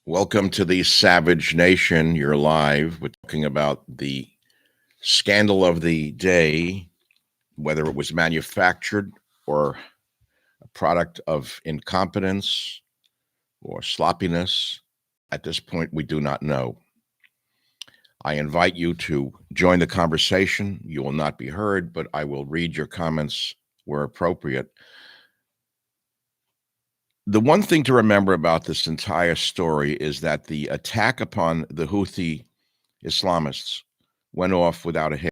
Welcome to the Savage Nation. You're live. We're talking about the scandal of the day, whether it was manufactured or a product of incompetence or sloppiness. At this point, we do not know. I invite you to join the conversation. You will not be heard, but I will read your comments where appropriate. The one thing to remember about this entire story is that the attack upon the Houthi Islamists went off without a hitch.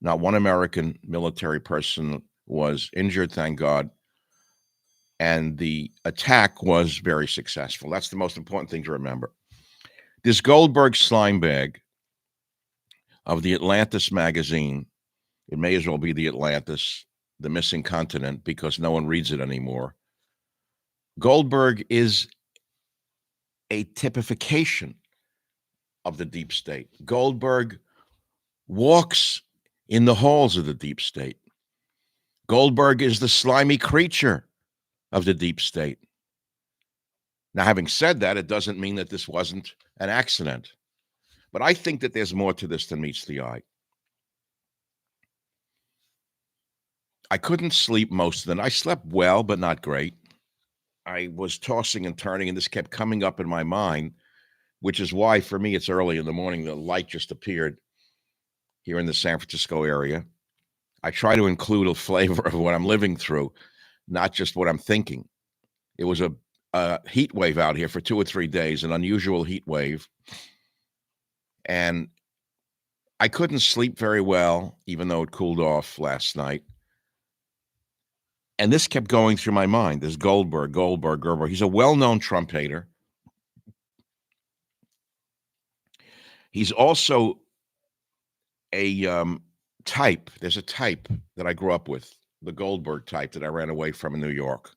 Not one American military person was injured, thank God. And the attack was very successful. That's the most important thing to remember. This Goldberg slime bag of the Atlantis magazine, it may as well be the Atlantis, the missing continent, because no one reads it anymore. Goldberg is a typification of the deep state. Goldberg walks in the halls of the deep state. Goldberg is the slimy creature of the deep state. Now, having said that, it doesn't mean that this wasn't an accident. But I think that there's more to this than meets the eye. I couldn't sleep most of the night. I slept well, but not great. I was tossing and turning, and this kept coming up in my mind, which is why, for me, it's early in the morning. The light just appeared here in the San Francisco area. I try to include a flavor of what I'm living through, not just what I'm thinking. It was a heat wave out here for 2 or 3 days, an unusual heat wave. And I couldn't sleep very well, even though it cooled off last night. And this kept going through my mind, this Goldberg. He's a well-known Trump hater. He's also a type. There's a type that I grew up with, the Goldberg type that I ran away from in New York.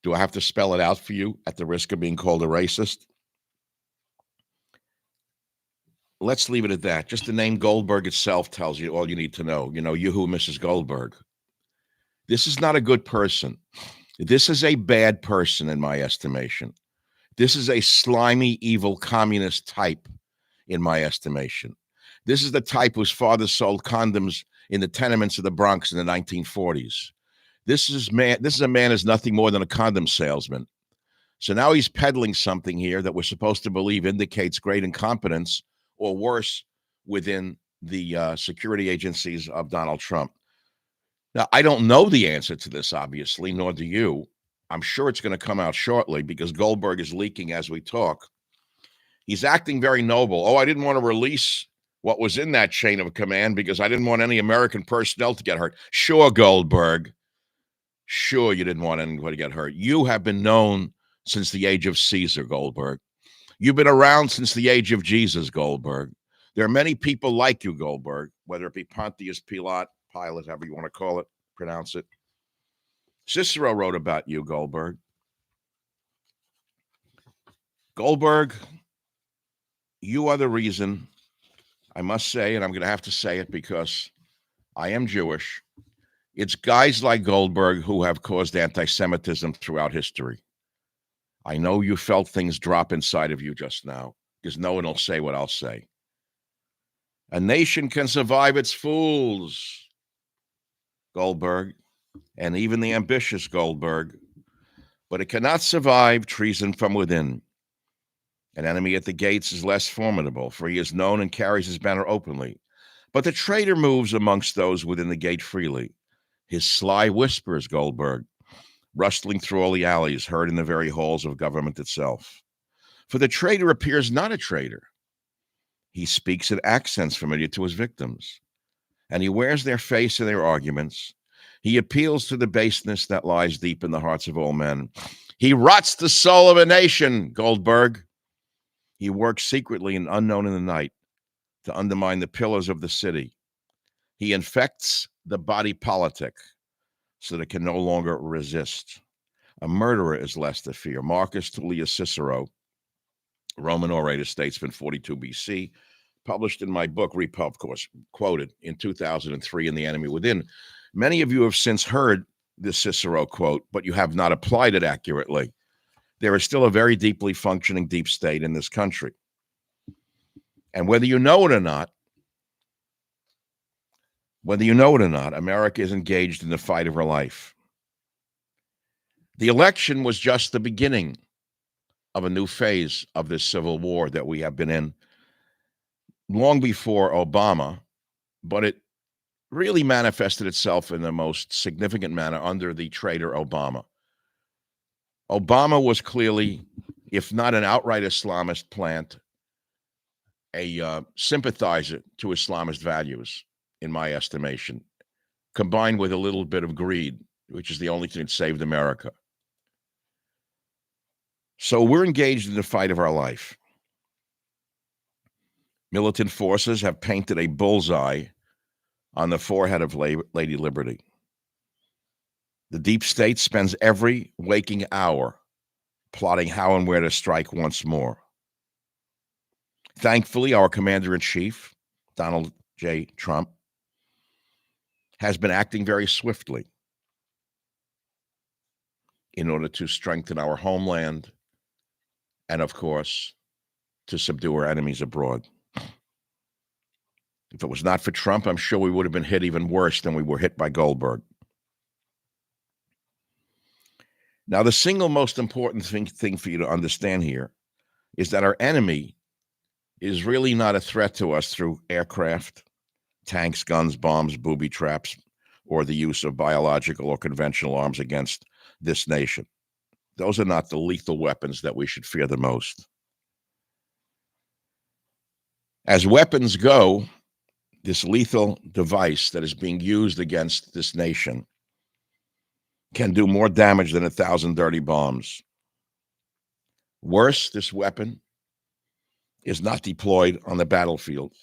Do I have to spell it out for you at the risk of being called a racist? Let's leave it at that. Just the name Goldberg itself tells you all you need to know. You know, you who, Mrs. Goldberg. This is not a good person. This is a bad person in my estimation. This is a slimy, evil communist type in my estimation. This is the type whose father sold condoms in the tenements of the Bronx in the 1940s. This is a man who's nothing more than a condom salesman. So now he's peddling something here that we're supposed to believe indicates great incompetence or worse within the security agencies of Donald Trump. Now, I don't know the answer to this, obviously, nor do you. I'm sure it's going to come out shortly because Goldberg is leaking as we talk. He's acting very noble. Oh, I didn't want to release what was in that chain of command because I didn't want any American personnel to get hurt. Sure, Goldberg. Sure, you didn't want anybody to get hurt. You have been known since the age of Caesar, Goldberg. You've been around since the age of Jesus, Goldberg. There are many people like you, Goldberg, whether it be Pontius Pilate, however you want to call it, pronounce it. Cicero wrote about you, Goldberg. Goldberg, you are the reason, I must say, and I'm going to have to say it because I am Jewish. It's guys like Goldberg who have caused anti-Semitism throughout history. I know you felt things drop inside of you just now because no one will say what I'll say. A nation can survive its fools, Goldberg, and even the ambitious Goldberg, but it cannot survive treason from within. An enemy at the gates is less formidable, for he is known and carries his banner openly. But the traitor moves amongst those within the gate freely. His sly whispers, Goldberg, rustling through all the alleys, heard in the very halls of government itself. For the traitor appears not a traitor. He speaks in accents familiar to his victims, and he wears their face in their arguments. He appeals to the baseness that lies deep in the hearts of all men. He rots the soul of a nation, Goldberg. He works secretly and unknown in the night to undermine the pillars of the city. He infects the body politic so that it can no longer resist. A murderer is less to fear. Marcus Tullius Cicero, Roman orator, statesman, 42 BC, published in my book, of course, quoted in 2003 in The Enemy Within. Many of you have since heard this Cicero quote, but you have not applied it accurately. there is still a very deeply functioning deep state in this country. And whether you know it or not, America is engaged in the fight of her life. The election was just the beginning of a new phase of this civil war that we have been in long before Obama, but it really manifested itself in the most significant manner under the traitor Obama. Obama was clearly, if not an outright Islamist plant, a sympathizer to Islamist values, in my estimation, combined with a little bit of greed, which is the only thing that saved America. So we're engaged in the fight of our life. Militant forces have painted a bullseye on the forehead of Lady Liberty. The deep state spends every waking hour plotting how and where to strike once more. Thankfully, our commander-in-chief, Donald J. Trump, has been acting very swiftly in order to strengthen our homeland and, of course, to subdue our enemies abroad. If it was not for Trump, I'm sure we would have been hit even worse than we were hit by Goldberg. Now, the single most important thing for you to understand here is that our enemy is really not a threat to us through aircraft, tanks, guns, bombs, booby traps, or the use of biological or conventional arms against this nation. Those are not the lethal weapons that we should fear the most. As weapons go, this lethal device that is being used against this nation can do more damage than 1,000 dirty bombs. Worse, this weapon is not deployed on the battlefield.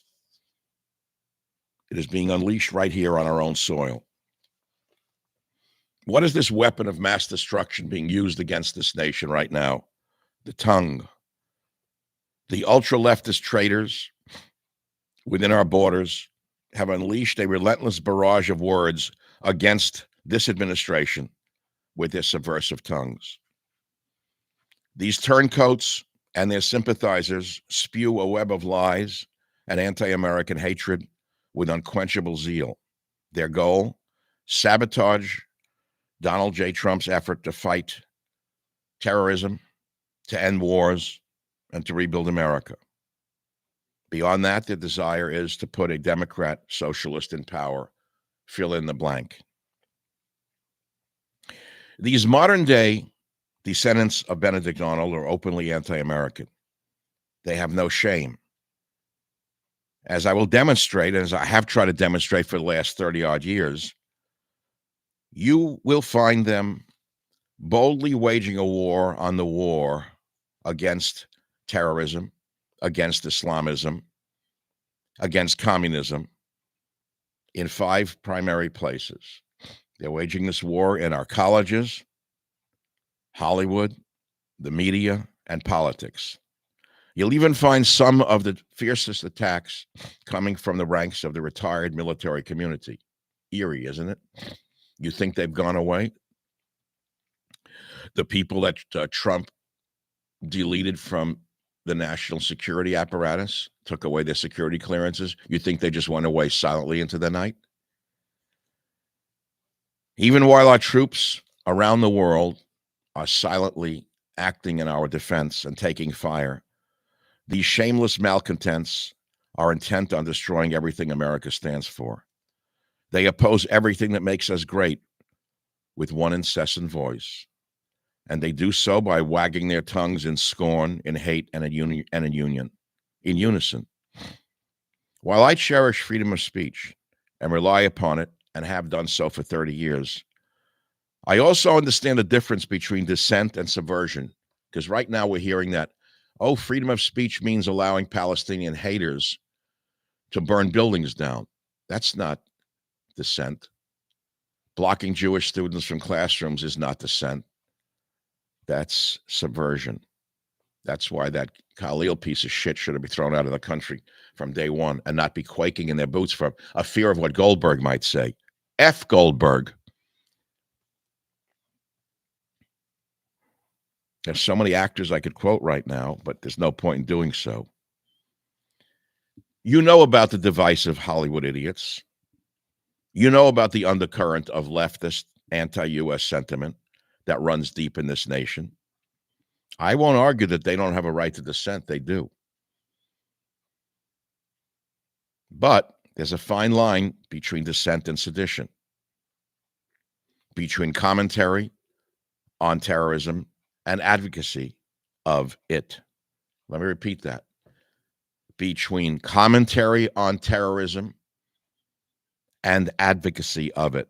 It is being unleashed right here on our own soil. What is this weapon of mass destruction being used against this nation right now? The tongue. The ultra-leftist traitors within our borders have unleashed a relentless barrage of words against this administration with their subversive tongues. These turncoats and their sympathizers spew a web of lies and anti-American hatred with unquenchable zeal. Their goal, sabotage Donald J. Trump's effort to fight terrorism, to end wars, and to rebuild America. Beyond that, their desire is to put a Democrat socialist in power. Fill in the blank. These modern-day descendants of Benedict Arnold are openly anti-American. They have no shame. As I will demonstrate, as I have tried to demonstrate for the last 30-odd years, you will find them boldly waging a war on the war against terrorism, against Islamism, against communism in 5 primary places. They're waging this war in our colleges, Hollywood, the media, and politics. You'll even find some of the fiercest attacks coming from the ranks of the retired military community. Eerie, isn't it? You think they've gone away? The people that Trump deleted from the national security apparatus, took away their security clearances, you think they just went away silently into the night? Even while our troops around the world are silently acting in our defense and taking fire, these shameless malcontents are intent on destroying everything America stands for. They oppose everything that makes us great with one incessant voice. And they do so by wagging their tongues in scorn, in hate, and in unison. While I cherish freedom of speech and rely upon it and have done so for 30 years, I also understand the difference between dissent and subversion, because right now we're hearing that, oh, freedom of speech means allowing Palestinian haters to burn buildings down. That's not dissent. Blocking Jewish students from classrooms is not dissent. That's subversion. That's why that Khalil piece of shit should have been thrown out of the country from day one and not be quaking in their boots for a fear of what Goldberg might say. F Goldberg. There's so many actors I could quote right now, but there's no point in doing so. You know about the divisive Hollywood idiots. You know about the undercurrent of leftist anti-U.S. sentiment that runs deep in this nation. I won't argue that they don't have a right to dissent. They do. But there's a fine line between dissent and sedition, between commentary on terrorism and advocacy of it. Let me repeat that. Between commentary on terrorism and advocacy of it.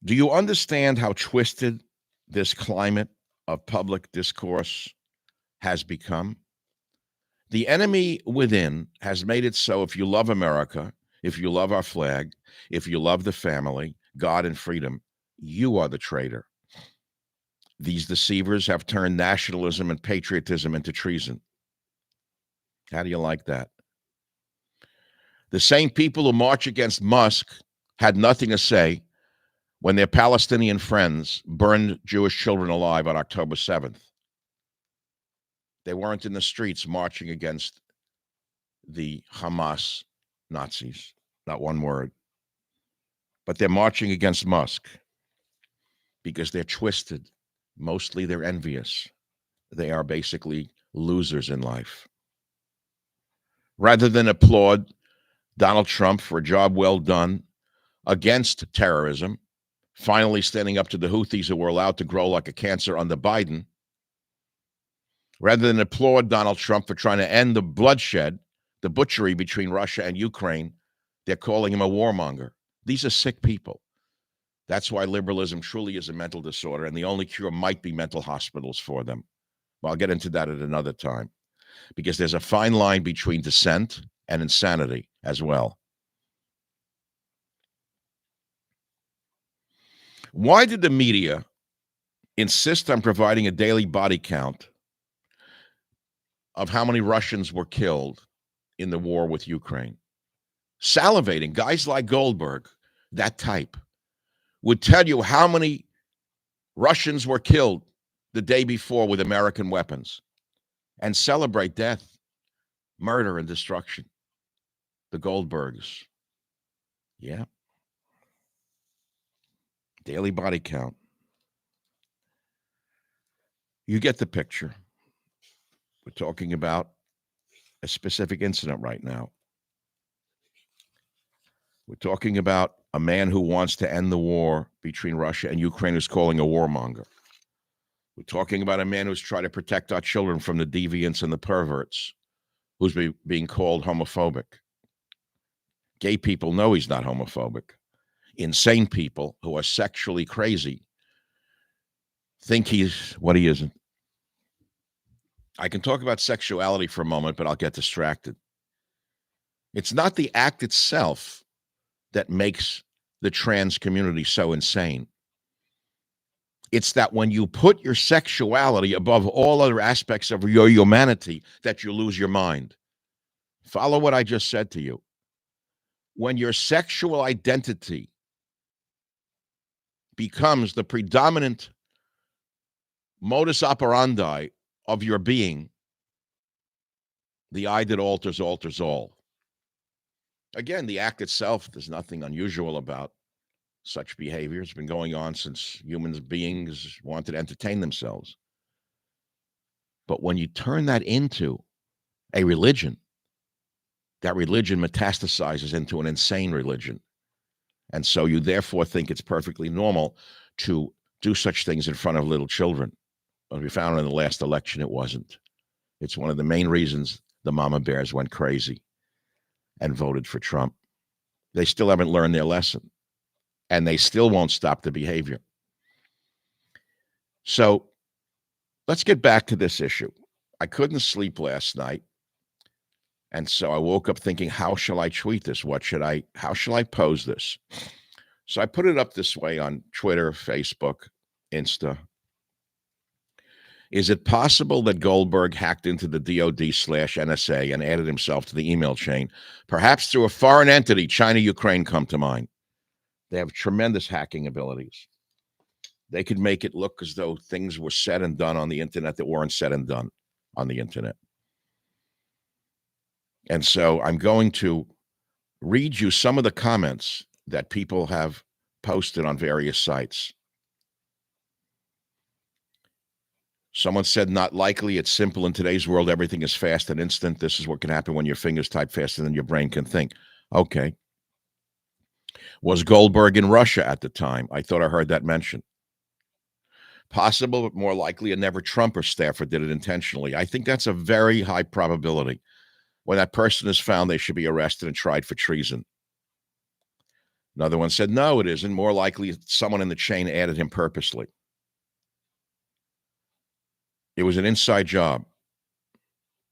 Do you understand how twisted this climate of public discourse has become? The enemy within has made it so if you love America, if you love our flag, if you love the family, God and freedom, you are the traitor. These deceivers have turned nationalism and patriotism into treason. How do you like that? The same people who march against Musk had nothing to say when their Palestinian friends burned Jewish children alive on October 7th. They weren't in the streets marching against the Hamas Nazis, not one word. But they're marching against Musk because they're twisted. Mostly they're envious. They are basically losers in life. Rather than applaud Donald Trump for a job well done against terrorism, finally standing up to the Houthis who were allowed to grow like a cancer under Biden, rather than applaud Donald Trump for trying to end the bloodshed, the butchery between Russia and Ukraine, they're calling him a warmonger. These are sick people. That's why liberalism truly is a mental disorder, and the only cure might be mental hospitals for them. Well, I'll get into that at another time, because there's a fine line between dissent and insanity as well. Why did the media insist on providing a daily body count of how many Russians were killed in the war with Ukraine? Salivating, guys like Goldberg, that type, would tell you how many Russians were killed the day before with American weapons and celebrate death, murder, and destruction. The Goldbergs. Yeah. Daily body count. You get the picture. We're talking about a specific incident right now. We're talking about a man who wants to end the war between Russia and Ukraine, who's calling a warmonger. We're talking about a man who's trying to protect our children from the deviants and the perverts, who's being called homophobic. Gay people know he's not homophobic. Insane people who are sexually crazy think he's what he isn't. I can talk about sexuality for a moment, but I'll get distracted. It's not the act itself that makes the trans community so insane. It's that when you put your sexuality above all other aspects of your humanity, that you lose your mind. Follow what I just said to you. When your sexual identity becomes the predominant modus operandi of your being, the I that alters all. Again, the act itself, there's nothing unusual about such behavior. It's been going on since human beings wanted to entertain themselves. But when you turn that into a religion, that religion metastasizes into an insane religion. And so you therefore think it's perfectly normal to do such things in front of little children. As we found in the last election, it wasn't. It's one of the main reasons the mama bears went crazy and voted for Trump. They still haven't learned their lesson, and they still won't stop the behavior. So let's get back to this issue. I couldn't sleep last night, and so I woke up thinking, how shall I tweet this? How shall I pose this? So I put it up this way on Twitter, Facebook, Insta. Is it possible that Goldberg hacked into the DOD/NSA and added himself to the email chain, perhaps through a foreign entity? China, Ukraine come to mind. They have tremendous hacking abilities. they could make it look as though things were said and done on the internet that weren't said and done on the internet. And so I'm going to read you some of the comments that people have posted on various sites. Someone said, not likely. It's simple. In today's world, everything is fast and instant. This is what can happen when your fingers type faster than your brain can think. Okay. Was Goldberg in Russia at the time? I thought I heard that mentioned. Possible, but more likely a never Trumper staffer did it intentionally. I think that's a very high probability. When that person is found, they should be arrested and tried for treason. Another one said, no, it isn't. More likely someone in the chain added him purposely. It was an inside job.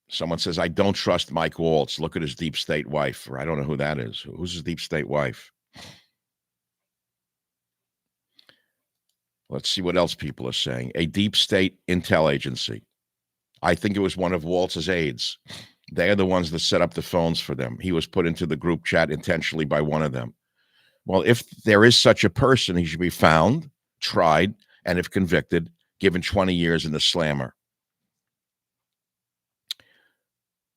Someone says, I don't trust Mike Waltz. Look at his deep state wife. Or I don't know who that is. Who's his deep state wife? Let's see what else people are saying. A deep state intel agency. I think it was one of Waltz's aides. They are the ones that set up the phones for them. He was put into the group chat intentionally by one of them. Well, if there is such a person, he should be found, tried, and if convicted, given 20 years in the slammer.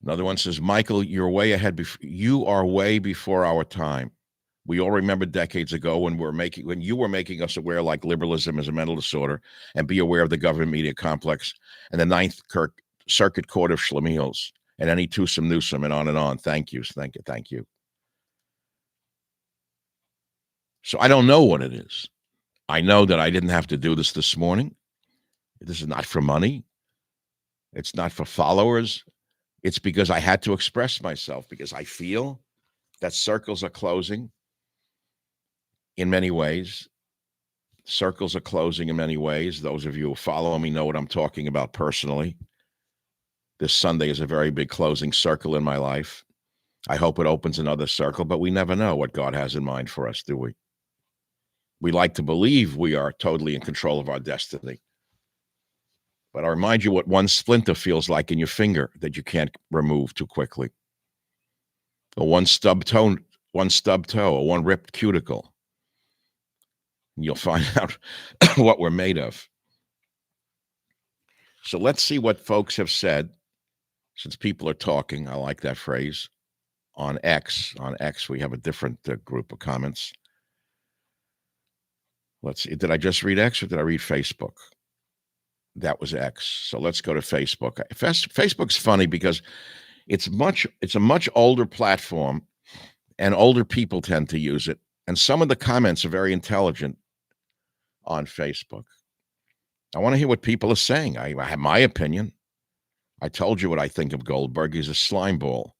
Another one says, Michael, you're way ahead. You are way before our time. We all remember decades ago when you were making us aware like liberalism is a mental disorder and be aware of the government media complex and the Ninth Circuit Court of Schlemiels and any twosome newsome and on and on. Thank you. Thank you. So I don't know what it is. I know that I didn't have to do this morning. This is not for money. It's not for followers. It's because I had to express myself, because I feel that circles are closing in many ways. Circles are closing in many ways. Those of you who follow me know what I'm talking about personally. This Sunday is a very big closing circle in my life. I hope it opens another circle, but we never know what God has in mind for us, do we? We like to believe we are totally in control of our destiny. But I remind you what one splinter feels like in your finger that you can't remove too quickly. Or one stub toe, or one ripped cuticle. And you'll find out what we're made of. So let's see what folks have said, since people are talking. I like that phrase. On X, we have a different group of comments. Let's see. Did I just read X or did I read Facebook? That was X. So let's go to Facebook. Facebook's funny because it's a much older platform, and older people tend to use it. And some of the comments are very intelligent on Facebook. I want to hear what people are saying. I have my opinion. I told you what I think of Goldberg. He's a slime ball.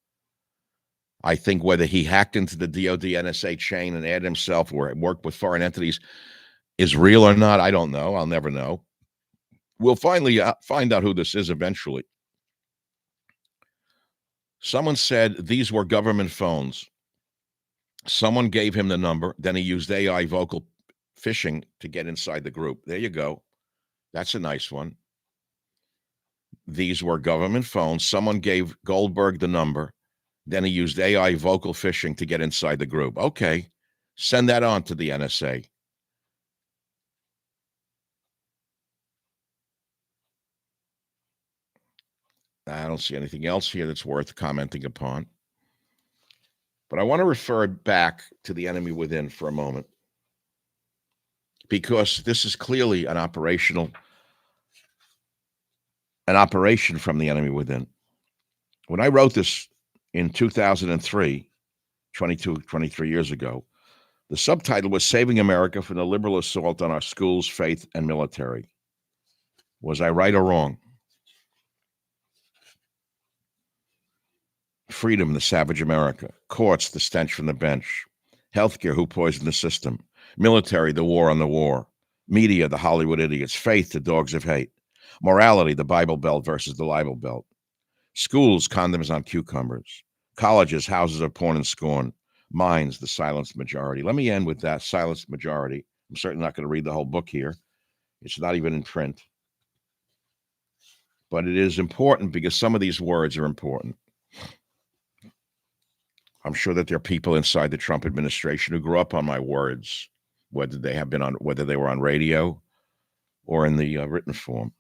I think whether he hacked into the DOD NSA chain and added himself or worked with foreign entities is real or not, I don't know. I'll never know. We'll finally find out who this is eventually. Someone said these were government phones. Someone gave him the number. Then he used AI vocal phishing to get inside the group. There you go. That's a nice one. These were government phones. Someone gave Goldberg the number. Then he used AI vocal phishing to get inside the group. Okay. Send that on to the NSA. I don't see anything else here that's worth commenting upon. But I want to refer back to the enemy within for a moment, because this is clearly an operation from the enemy within. When I wrote this in 2003, 23 years ago, the subtitle was Saving America from the Liberal Assault on Our Schools, Faith, and Military. Was I right or wrong? Freedom, the savage America. Courts, the stench from the bench. Healthcare, who poisoned the system. Military, the war on the war. Media, the Hollywood idiots. Faith, the dogs of hate. Morality, the Bible Belt versus the libel belt. Schools, condoms on cucumbers. Colleges, houses of porn and scorn. Minds, the silenced majority. Let me end with that, silenced majority. I'm certainly not going to read the whole book here. It's not even in print. But it is important because some of these words are important. I'm sure that there are people inside the Trump administration who grew up on my words, whether they were on radio or in the written form.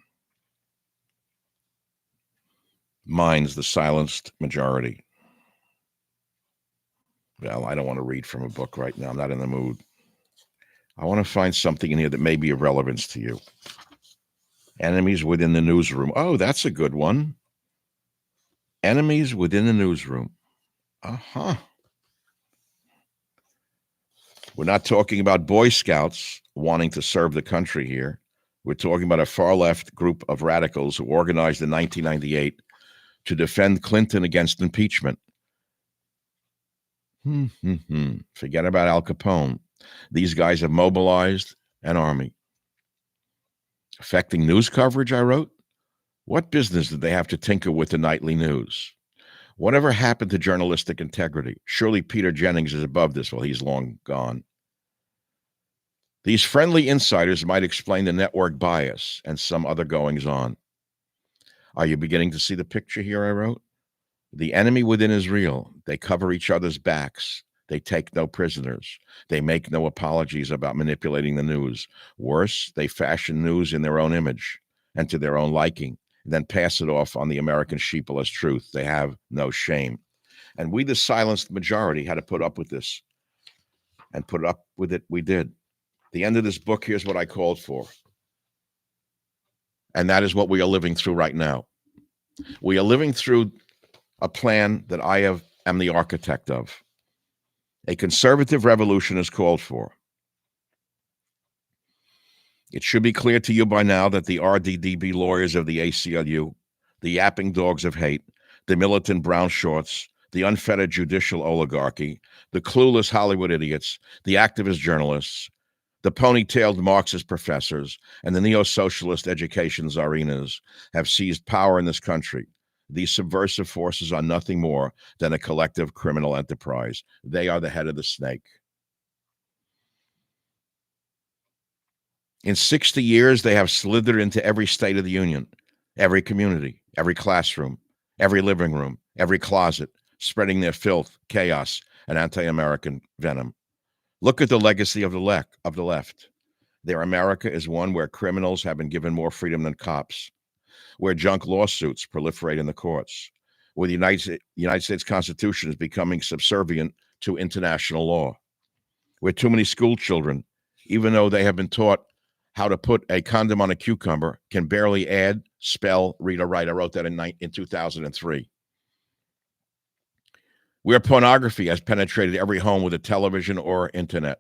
Mine's the silenced majority. Well, I don't want to read from a book right now. I'm not in the mood. I want to find something in here that may be of relevance to you. Enemies within the newsroom. Oh, that's a good one. Enemies within the newsroom. Uh-huh. We're not talking about Boy Scouts wanting to serve the country here. We're talking about a far-left group of radicals who organized in 1998 to defend Clinton against impeachment. Forget about Al Capone. These guys have mobilized an army. Affecting news coverage, I wrote. What business did they have to tinker with the nightly news? Whatever happened to journalistic integrity? Surely Peter Jennings is above this. Well, he's long gone. These friendly insiders might explain the network bias and some other goings-on. Are you beginning to see the picture here I wrote? The enemy within is real. They cover each other's backs. They take no prisoners. They make no apologies about manipulating the news. Worse, they fashion news in their own image and to their own liking, and then pass it off on the American sheeple as truth. They have no shame. And we, the silenced majority, had to put up with this. And put up with it we did. The end of this book, here's what I called for. And that is what we are living through right now. We are living through a plan that I am the architect of. A conservative revolution is called for. It should be clear to you by now that the RDDB lawyers of the ACLU, the yapping dogs of hate, the militant brown shorts, the unfettered judicial oligarchy, the clueless Hollywood idiots, the activist journalists, the ponytailed Marxist professors, and the neo-socialist education czarinas have seized power in this country. These subversive forces are nothing more than a collective criminal enterprise. They are the head of the snake. In 60 years, they have slithered into every state of the union, every community, every classroom, every living room, every closet, spreading their filth, chaos, and anti-American venom. Look at the legacy of the left. Their America is one where criminals have been given more freedom than cops, where junk lawsuits proliferate in the courts, where the United States Constitution is becoming subservient to international law, where too many school children, even though they have been taught how to put a condom on a cucumber, can barely add, spell, read, or write. I wrote that in 2003. Where pornography has penetrated every home with a television or internet,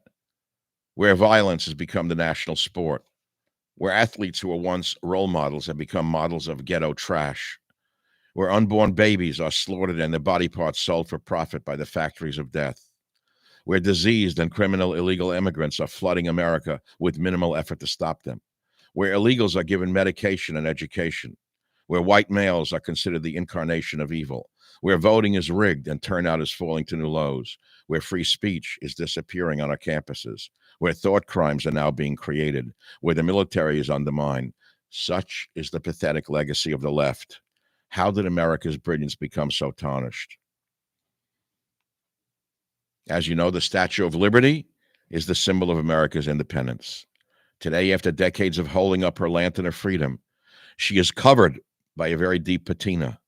where violence has become the national sport, where athletes who were once role models have become models of ghetto trash, where unborn babies are slaughtered and their body parts sold for profit by the factories of death, where diseased and criminal illegal immigrants are flooding America with minimal effort to stop them, where illegals are given medication and education, where white males are considered the incarnation of evil, where voting is rigged and turnout is falling to new lows, where free speech is disappearing on our campuses, where thought crimes are now being created, where the military is undermined. Such is the pathetic legacy of the left. How did America's brilliance become so tarnished? As you know, the Statue of Liberty is the symbol of America's independence. Today, after decades of holding up her lantern of freedom, she is covered by a very deep patina.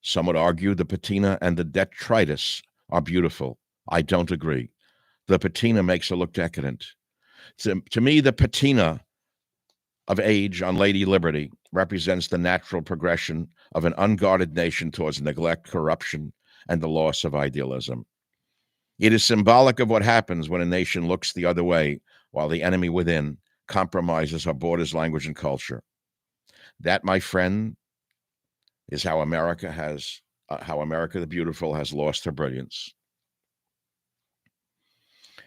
Some would argue the patina and the detritus are beautiful. I don't agree. The patina makes her look decadent. To me, the patina of age on Lady Liberty represents the natural progression of an unguarded nation towards neglect, corruption, and the loss of idealism. It is symbolic of what happens when a nation looks the other way while the enemy within compromises her borders, language, and culture. That, my friend, is how America the beautiful has lost her brilliance.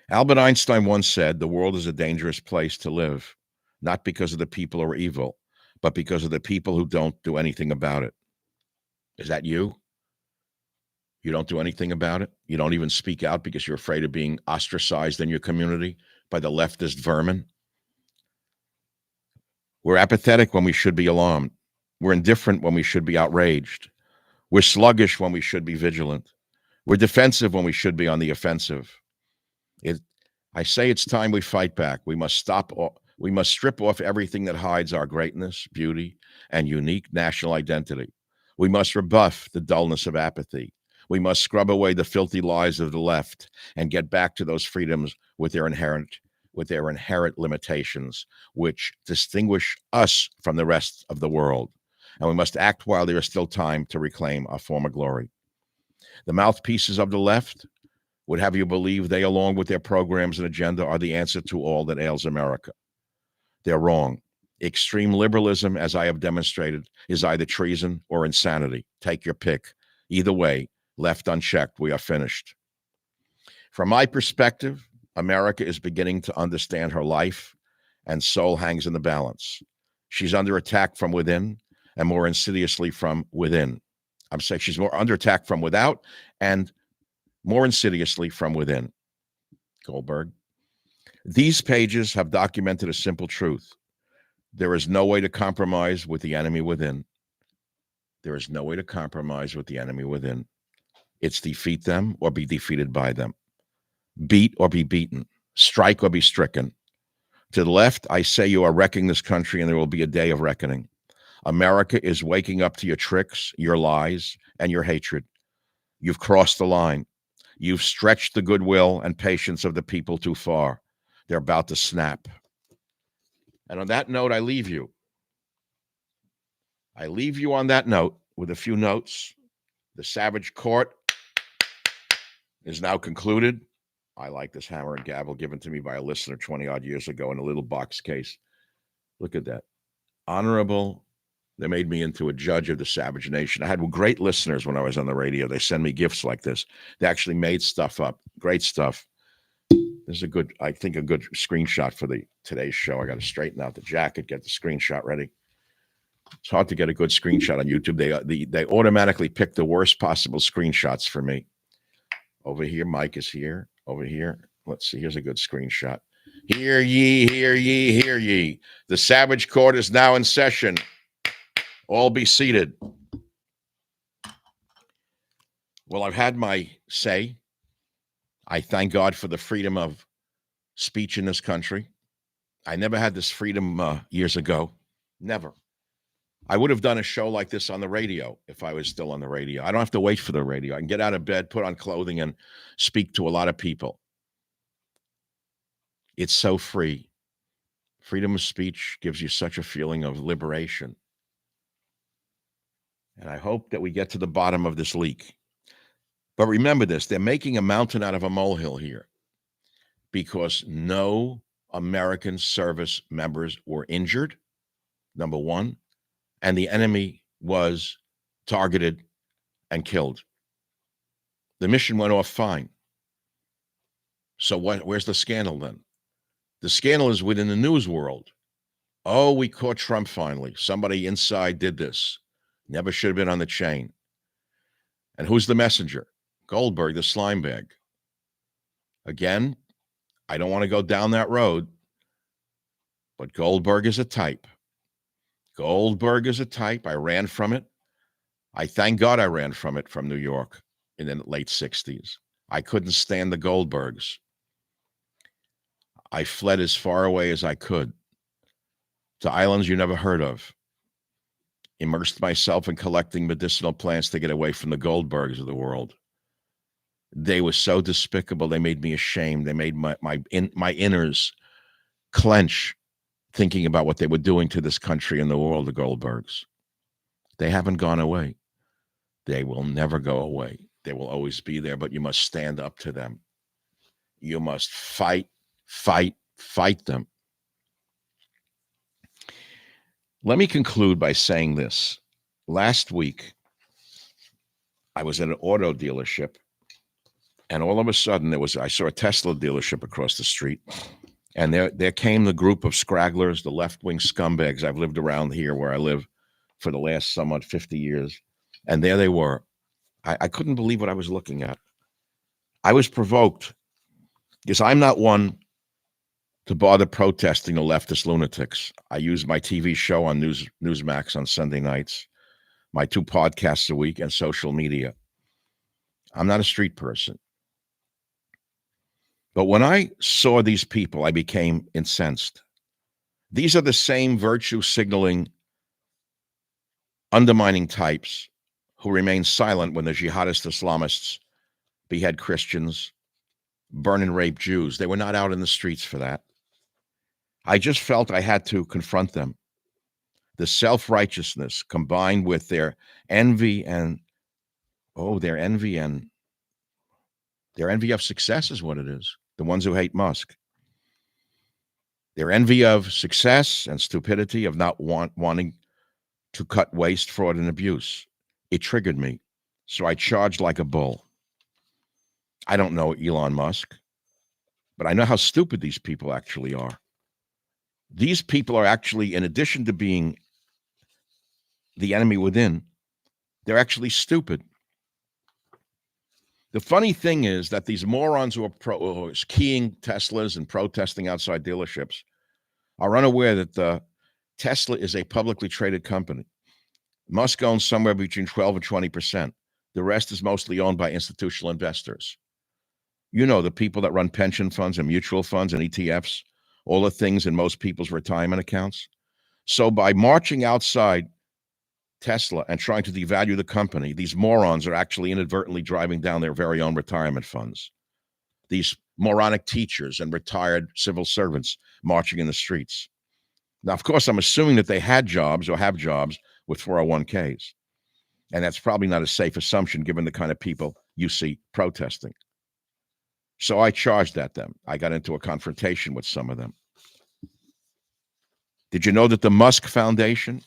Albert Einstein once said, the world is a dangerous place to live, not because of the people who are evil, but because of the people who don't do anything about it. Is that you? You don't do anything about it? You don't even speak out because you're afraid of being ostracized in your community by the leftist vermin? We're apathetic when we should be alarmed. We're indifferent when we should be outraged. We're sluggish when we should be vigilant. We're defensive when we should be on the offensive. I say it's time we fight back. We must stop We must strip off everything that hides our greatness, beauty, and unique national identity. We must rebuff the dullness of apathy. We must scrub away the filthy lies of the left and get back to those freedoms with their inherent limitations, which distinguish us from the rest of the world. And we must act while there is still time to reclaim our former glory. The mouthpieces of the left would have you believe they, along with their programs and agenda, are the answer to all that ails America. They're wrong. Extreme liberalism, as I have demonstrated, is either treason or insanity. Take your pick. Either way, left unchecked, we are finished. From my perspective, America is beginning to understand her life and soul hangs in the balance. She's under attack from within and more insidiously from within. I'm saying she's more under attack from without and more insidiously from within. Goldberg. These pages have documented a simple truth. There is no way to compromise with the enemy within. There is no way to compromise with the enemy within. It's defeat them or be defeated by them. Beat or be beaten. Strike or be stricken. To the left, I say you are wrecking this country and there will be a day of reckoning. America is waking up to your tricks, your lies, and your hatred. You've crossed the line. You've stretched the goodwill and patience of the people too far. They're about to snap. And on that note, I leave you. I leave you on that note with a few notes. The Savage Court is now concluded. I like this hammer and gavel given to me by a listener 20-odd years ago in a little box case. Look at that. Honorable. They made me into a judge of the Savage Nation. I had great listeners when I was on the radio. They send me gifts like this. They actually made stuff up. Great stuff. This is a good screenshot for today's show. I got to straighten out the jacket, get the screenshot ready. It's hard to get a good screenshot on YouTube. They automatically pick the worst possible screenshots for me. Over here, Mike is here. Over here, let's see. Here's a good screenshot. Hear ye, hear ye, hear ye. The Savage Court is now in session. All be seated. Well, I've had my say. I thank God for the freedom of speech in this country. I never had this freedom years ago. Never. I would have done a show like this on the radio if I was still on the radio. I don't have to wait for the radio. I can get out of bed, put on clothing, and speak to a lot of people. It's so free. Freedom of speech gives you such a feeling of liberation. And I hope that we get to the bottom of this leak. But remember this, they're making a mountain out of a molehill here because no American service members were injured, number one, and the enemy was targeted and killed. The mission went off fine. So where's the scandal then? The scandal is within the news world. Oh, we caught Trump finally. Somebody inside did this. Never should have been on the chain. And who's the messenger? Goldberg, the slime bag. Again, I don't want to go down that road, but Goldberg is a type. Goldberg is a type. I ran from it. I thank God I ran from it from New York in the late 60s. I couldn't stand the Goldbergs. I fled as far away as I could to islands you never heard of. Immersed myself in collecting medicinal plants to get away from the Goldbergs of the world. They were so despicable. They made me ashamed. They made my inners clench thinking about what they were doing to this country and the world, the Goldbergs. They haven't gone away. They will never go away. They will always be there, but you must stand up to them. You must fight them. Let me conclude by saying this. Last week, I was at an auto dealership, and all of a sudden, I saw a Tesla dealership across the street, and there came the group of scragglers, the left-wing scumbags. I've lived around here where I live for the last somewhat 50 years, and there they were. I couldn't believe what I was looking at. I was provoked because I'm not one to bother protesting the leftist lunatics. I use my TV show on Newsmax on Sunday nights, my 2 podcasts a week, and social media. I'm not a street person. But when I saw these people, I became incensed. These are the same virtue signaling, undermining types who remain silent when the jihadist Islamists behead Christians, burn and rape Jews. They were not out in the streets for that. I just felt I had to confront them. The self-righteousness combined with their envy and their envy of success is what it is. The ones who hate Musk. Their envy of success and stupidity of not wanting to cut waste, fraud, and abuse. It triggered me. So I charged like a bull. I don't know Elon Musk, but I know how stupid these people actually are. These people are actually, in addition to being the enemy within, they're actually stupid. The funny thing is that these morons who are keying Teslas and protesting outside dealerships are unaware that Tesla is a publicly traded company. Musk owns somewhere between 12 and 20%. The rest is mostly owned by institutional investors. You know, the people that run pension funds and mutual funds and ETFs, all the things in most people's retirement accounts. So by marching outside Tesla and trying to devalue the company, these morons are actually inadvertently driving down their very own retirement funds. These moronic teachers and retired civil servants marching in the streets. Now, of course, I'm assuming that they had jobs or have jobs with 401ks. And that's probably not a safe assumption given the kind of people you see protesting. So I charged at them. I got into a confrontation with some of them. Did you know that the Musk Foundation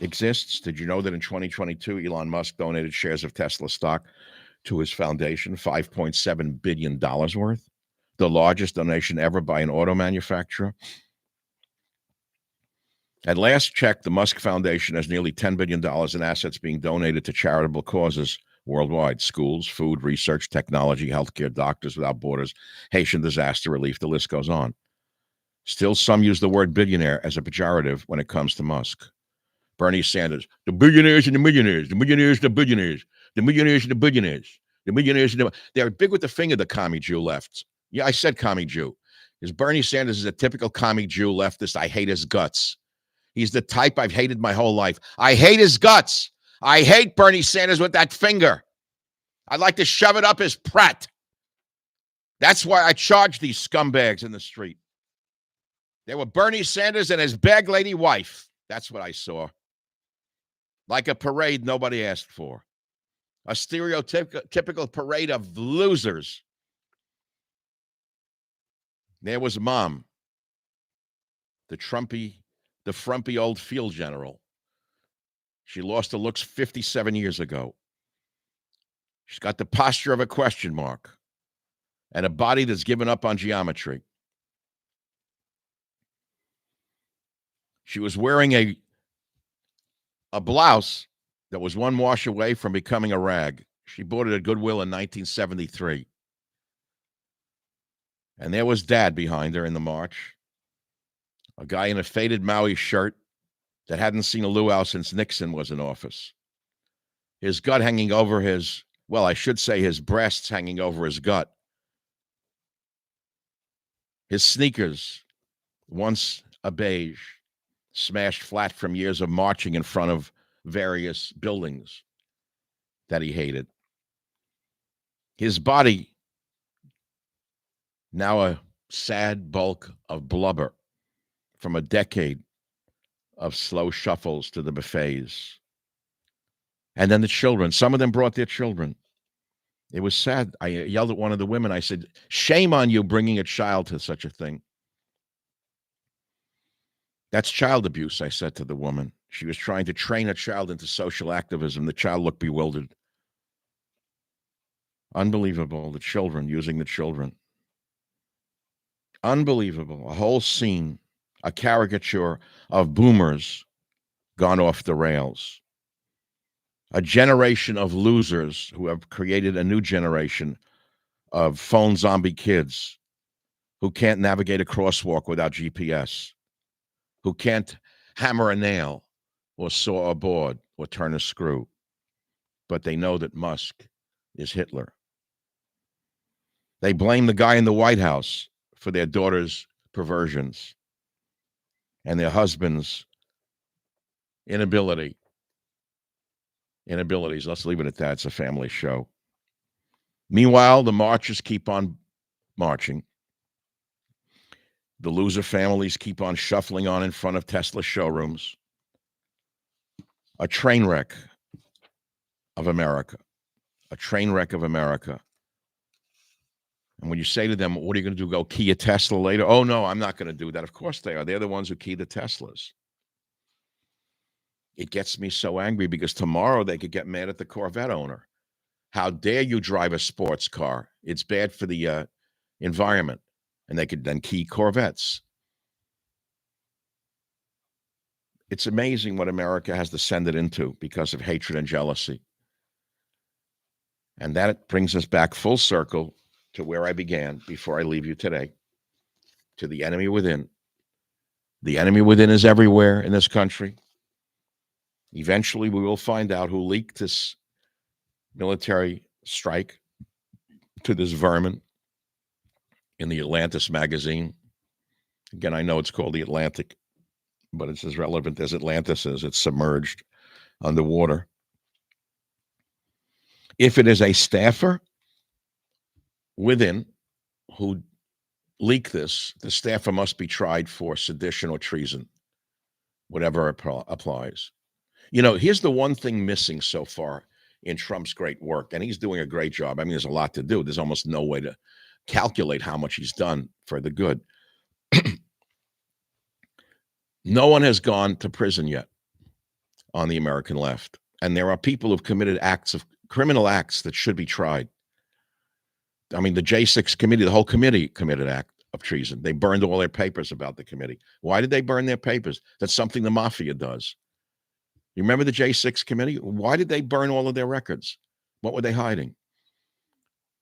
exists? Did you know that in 2022, Elon Musk donated shares of Tesla stock to his foundation, $5.7 billion worth? The largest donation ever by an auto manufacturer. At last check, the Musk Foundation has nearly $10 billion in assets being donated to charitable causes worldwide: schools, food, research, technology, healthcare, Doctors Without Borders, Haitian disaster relief. The list goes on. Still, some use the word billionaire as a pejorative when it comes to Musk. Bernie Sanders, the billionaires and the millionaires, the millionaires and the billionaires, the millionaires and the billionaires, the millionaires and the... They're big with the finger, the commie Jew left. Yeah, I said commie Jew. Because Bernie Sanders is a typical commie Jew leftist. I hate his guts. He's the type I've hated my whole life. I hate his guts. I hate Bernie Sanders with that finger. I'd like to shove it up his prat. That's why I charged these scumbags in the street. They were Bernie Sanders and his bag lady wife. That's what I saw. Like a parade nobody asked for. A stereotypical parade of losers. There was Mom, the frumpy old field general. She lost her looks 57 years ago. She's got the posture of a question mark and a body that's given up on geometry. She was wearing a blouse that was one wash away from becoming a rag. She bought it at Goodwill in 1973. And there was Dad behind her in the march, a guy in a faded Maui shirt that hadn't seen a luau since Nixon was in office. His gut hanging over his, well, I should say his breasts hanging over his gut. His sneakers, once a beige, smashed flat from years of marching in front of various buildings that he hated. His body, now a sad bulk of blubber from a decade of slow shuffles to the buffets. And then the children, some of them brought their children. It was sad. I yelled at one of the women. I said, shame on you bringing a child to such a thing. That's child abuse, I said to the woman. She was trying to train a child into social activism. The child looked bewildered. Unbelievable. The children, using the children. Unbelievable. A whole scene, a caricature of boomers gone off the rails. A generation of losers who have created a new generation of phone zombie kids who can't navigate a crosswalk without GPS, who can't hammer a nail or saw a board or turn a screw. But they know that Musk is Hitler. They blame the guy in the White House for their daughter's perversions. and their husbands' inabilities. Let's leave it at that. It's a family show. Meanwhile, the marchers keep on marching. The loser families keep on shuffling on in front of Tesla showrooms. A train wreck of America. A train wreck of America. And when you say to them, what are you going to do, go key a Tesla later? Oh, no, I'm not going to do that. Of course they are. They're the ones who key the Teslas. It gets me so angry because tomorrow they could get mad at the Corvette owner. How dare you drive a sports car? It's bad for the environment. And they could then key Corvettes. It's amazing what America has descended into because of hatred and jealousy. And that brings us back full circle to where I began before I leave you today, to the enemy within. The enemy within is everywhere in this country. Eventually, we will find out who leaked this military strike to this vermin in the Atlantis magazine. Again, I know it's called the Atlantic, but it's as relevant as Atlantis is. It's submerged underwater. If it is a staffer within who leaked this, the staffer must be tried for sedition or treason, whatever applies. You know, here's the one thing missing so far in Trump's great work, and he's doing a great job. I mean, there's a lot to do. There's almost no way to calculate how much he's done for the good. No one has gone to prison yet on the American left. And there are people who've committed criminal acts that should be tried. I mean, the J6 committee, the whole committee committed act of treason. They burned all their papers about the committee. Why did they burn their papers? That's something the mafia does. You remember the J6 committee? Why did they burn all of their records? What were they hiding?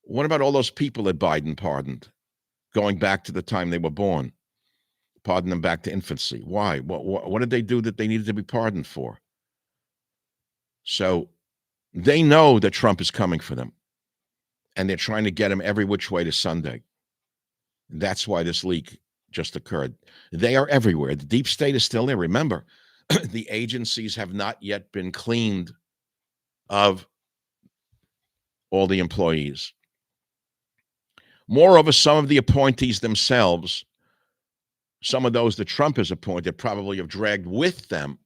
What about all those people that Biden pardoned, going back to the time they were born? Pardon them back to infancy. Why? What did they do that they needed to be pardoned for? So they know that Trump is coming for them, and they're trying to get him every which way to Sunday. That's why this leak just occurred. They are everywhere. The deep state is still there. Remember, the agencies have not yet been cleaned of all the employees. Moreover, some of the appointees themselves, some of those that Trump has appointed, probably have dragged with them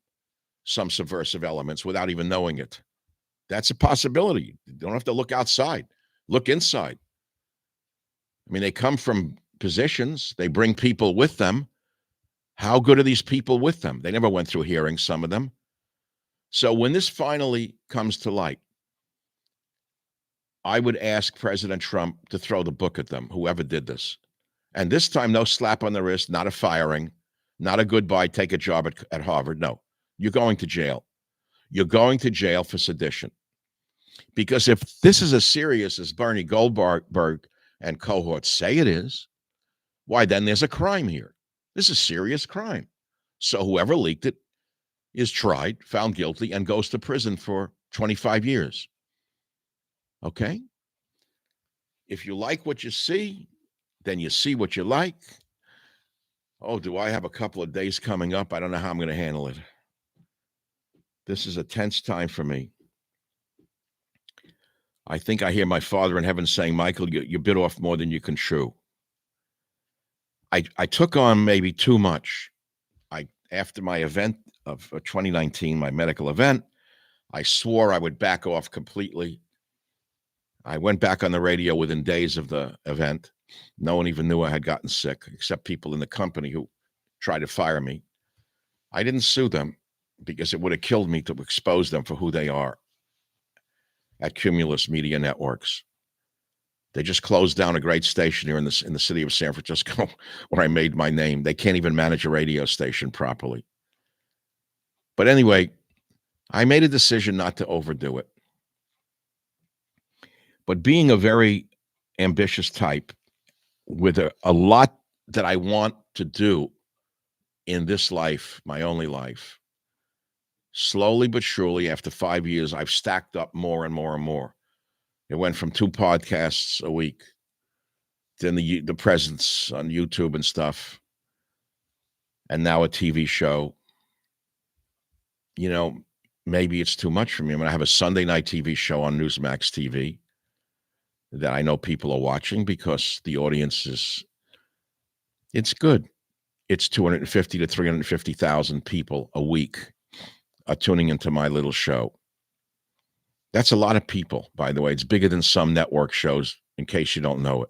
some subversive elements without even knowing it. That's a possibility. You don't have to look outside. Look inside. I mean, they come from positions. They bring people with them. How good are these people with them? They never went through hearings, some of them. So when this finally comes to light, I would ask President Trump to throw the book at them, whoever did this. And this time, no slap on the wrist, not a firing, not a goodbye, take a job at Harvard. No, you're going to jail. You're going to jail for sedition. Because if this is as serious as Bernie Goldberg and cohorts say it is, why, then there's a crime here. This is serious crime. So whoever leaked it is tried, found guilty, and goes to prison for 25 years. Okay? If you like what you see, then you see what you like. Oh, do I have a couple of days coming up? I don't know how I'm going to handle it. This is a tense time for me. I think I hear my Father in heaven saying, Michael, you bit off more than you can chew. I took on maybe too much. After my event of 2019, my medical event, I swore I would back off completely. I went back on the radio within days of the event. No one even knew I had gotten sick, except people in the company who tried to fire me. I didn't sue them because it would have killed me to expose them for who they are at Cumulus Media Networks. They just closed down a great station here in the city of San Francisco where I made my name. They can't even manage a radio station properly. But anyway, I made a decision not to overdo it. But being a very ambitious type with a lot that I want to do in this life, my only life, slowly but surely, after 5 years, I've stacked up more and more and more. It went from 2 podcasts a week, then the presence on YouTube and stuff. and now a TV show. You know, maybe it's too much for me. I'm going to have a Sunday night TV show on Newsmax TV that I know people are watching because the audience it's good. It's 250 to 350,000 people a week are tuning into my little show. That's a lot of people, by the way. It's bigger than some network shows, in case you don't know it.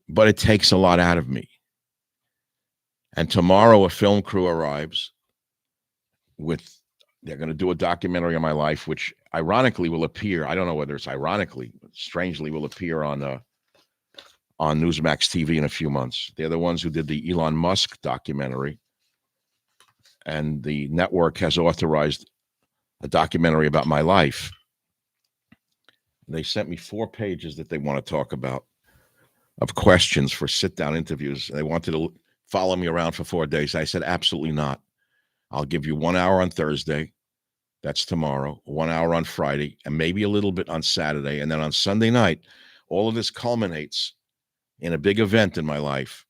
But it takes a lot out of me. And tomorrow a film crew arrives they're going to do a documentary on my life, which ironically will appear, I don't know whether it's ironically, but strangely will appear on Newsmax TV in a few months. They're the ones who did the Elon Musk documentary. And the network has authorized a documentary about my life. They sent me 4 pages that they want to talk about of questions for sit-down interviews. They wanted to follow me around for 4 days. I said, absolutely not. I'll give you 1 hour on Thursday. That's tomorrow. 1 hour on Friday, and maybe a little bit on Saturday. And then on Sunday night, all of this culminates in a big event in my life.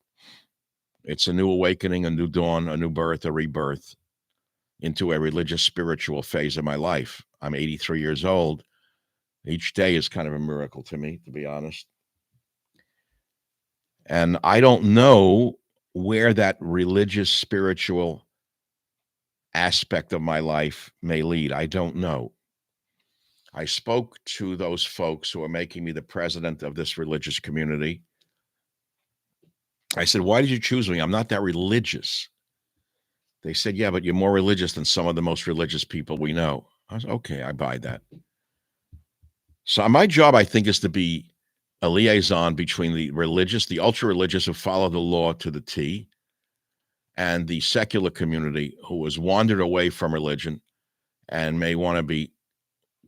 It's a new awakening, a new dawn, a new birth, a rebirth into a religious, spiritual phase of my life. I'm 83 years old. Each day is kind of a miracle to me, to be honest. And I don't know where that religious, spiritual aspect of my life may lead. I don't know. I spoke to those folks who are making me the president of this religious community. I said, why did you choose me? I'm not that religious. They said, yeah, but you're more religious than some of the most religious people we know. I was, okay, I buy that. So my job, I think, is to be a liaison between the religious, the ultra-religious who follow the law to the T, and the secular community who has wandered away from religion and may want to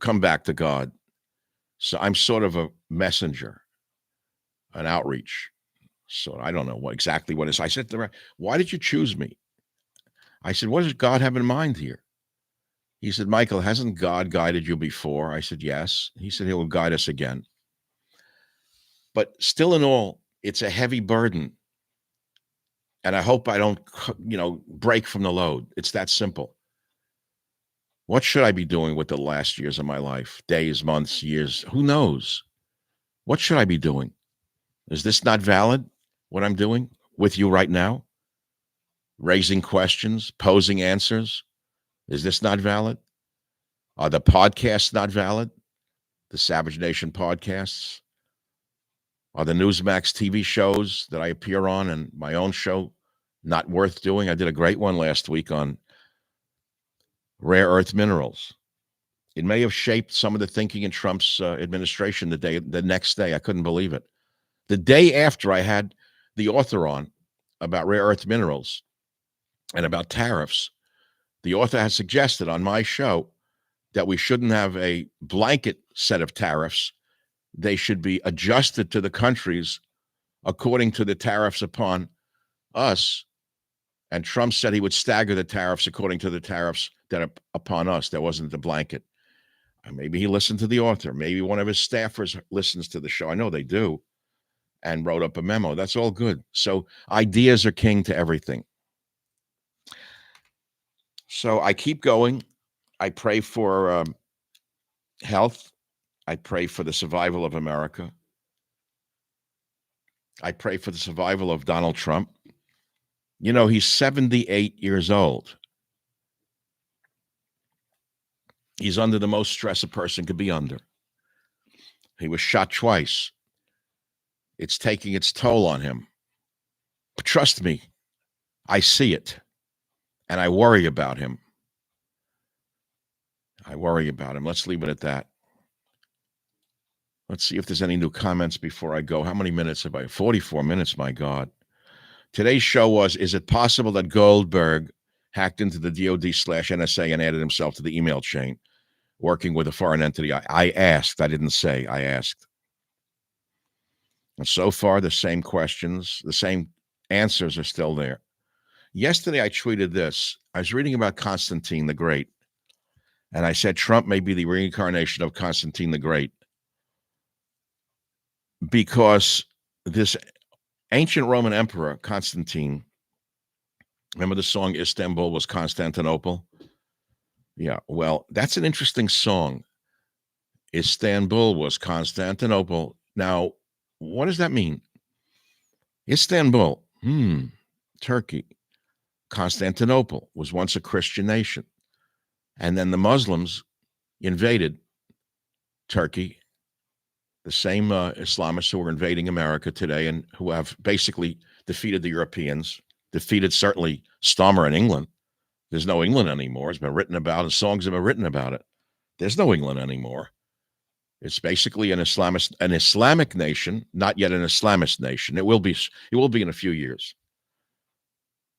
come back to God. So I'm sort of a messenger, an outreach. So I don't know exactly what it is. I said to her, why did you choose me? I said, what does God have in mind here? He said, Michael, hasn't God guided you before? I said, yes. He said, he will guide us again. But still in all, it's a heavy burden. And I hope I don't, break from the load. It's that simple. What should I be doing with the last years of my life? Days, months, years, who knows? What should I be doing? Is this not valid, what I'm doing with you right now? Raising questions, posing answers. Is this not valid? Are the podcasts not valid? The Savage Nation podcasts? Are the Newsmax TV shows that I appear on and my own show not worth doing? I did a great one last week on rare earth minerals. It may have shaped some of the thinking in Trump's administration the next day. I couldn't believe it. The day after I had the author on about rare earth minerals and about tariffs, the author has suggested on my show that we shouldn't have a blanket set of tariffs. They should be adjusted to the countries according to the tariffs upon us. And Trump said he would stagger the tariffs according to the tariffs that are upon us. There wasn't a blanket. Maybe he listened to the author. Maybe one of his staffers listens to the show. I know they do. And wrote up a memo. That's all good. So ideas are king to everything. So I keep going. I pray for health. I pray for the survival of America. I pray for the survival of Donald Trump. You know, he's 78 years old. He's under the most stress a person could be under. He was shot twice. It's taking its toll on him. But trust me, I see it. And I worry about him. Let's leave it at that. Let's see if there's any new comments before I go. How many minutes have I? 44 minutes, my God. Today's show was, is it possible that Goldberg hacked into the DOD/NSA and added himself to the email chain, working with a foreign entity? I asked. I didn't say. I asked. And so far, the same questions, the same answers are still there. Yesterday, I tweeted this. I was reading about Constantine the Great, and I said Trump may be the reincarnation of Constantine the Great because this ancient Roman emperor, Constantine, Remember the song Istanbul was Constantinople? Yeah, well, that's an interesting song. Istanbul was Constantinople. Now, what does that mean? Istanbul, Turkey. Constantinople was once a Christian nation. And then the Muslims invaded Turkey, the same Islamists who are invading America today and who have basically defeated the Europeans, defeated certainly Stammer in England. There's no England anymore. It's been written about, and songs have been written about it. There's no England anymore. It's basically an Islamic nation, not yet an Islamist nation. It will be in a few years.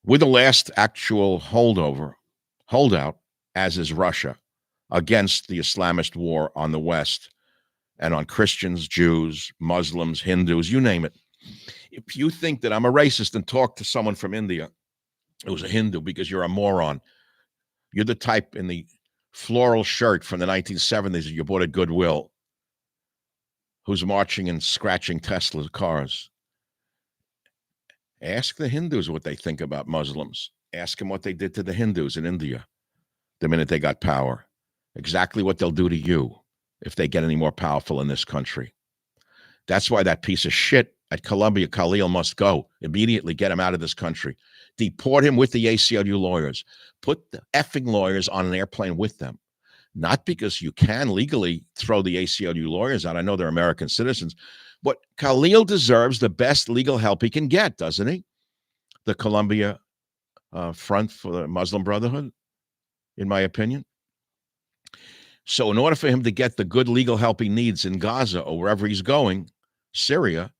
We're the last actual holdout, as is Russia, against the Islamist war on the West and on Christians, Jews, Muslims, Hindus, you name it. If you think that I'm a racist and talk to someone from India who's a Hindu because you're a moron, you're the type in the floral shirt from the 1970s that you bought at Goodwill who's marching and scratching Tesla cars. Ask the Hindus what they think about Muslims. Ask them what they did to the Hindus in India the minute they got power. Exactly what they'll do to you if they get any more powerful in this country. That's why that piece of shit at Columbia, Khalil, must go. Immediately get him out of this country. Deport him with the ACLU lawyers. Put the effing lawyers on an airplane with them. Not because you can legally throw the ACLU lawyers out. I know they're American citizens. But Khalil deserves the best legal help he can get, doesn't he? The Columbia Front for the Muslim Brotherhood, in my opinion. So in order for him to get the good legal help he needs in Gaza or wherever he's going, Syria,